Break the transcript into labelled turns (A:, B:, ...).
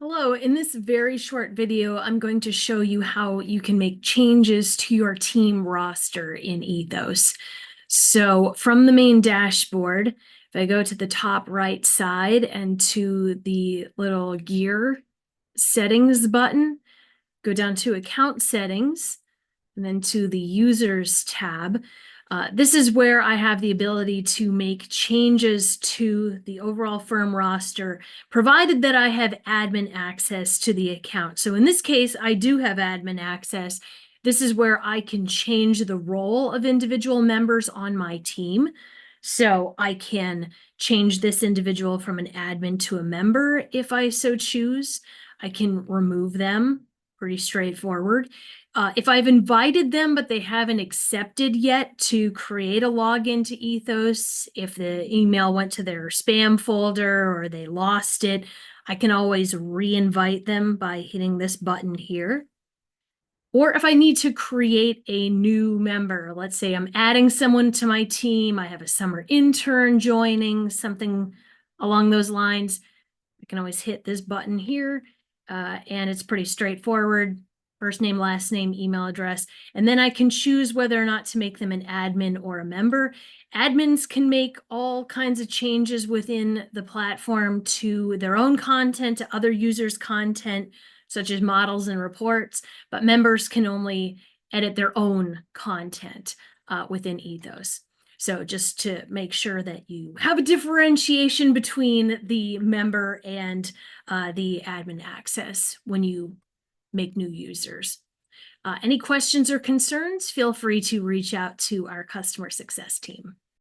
A: Hello, in this very short video, I'm going to show you how you can make changes to your team roster in Ethos. So from the main dashboard, if I go to the top right side and to the little gear settings button, go down to account settings, and then to the users tab. This is where I have the ability to make changes to the overall firm roster, provided that I have admin access to the account. So in this case, I do have admin access. This is where I can change the role of individual members on my team. So I can change this individual from an admin to a member if I so choose. I can remove them, pretty straightforward. If I've invited them, but they haven't accepted yet to create a login to Ethos, if the email went to their spam folder or they lost it, I can always re-invite them by hitting this button here. Or if I need to create a new member, let's say I'm adding someone to my team, I have a summer intern joining, something along those lines, I can always hit this button here, and it's pretty straightforward. First name, last name, email address, and then I can choose whether or not to make them an admin or a member. Admins can make all kinds of changes within the platform to their own content, to other users' content, such as models and reports, but members can only edit their own content within Ethos. So just to make sure that you have a differentiation between the member and the admin access when you make new users. Any questions or concerns, feel free to reach out to our customer success team.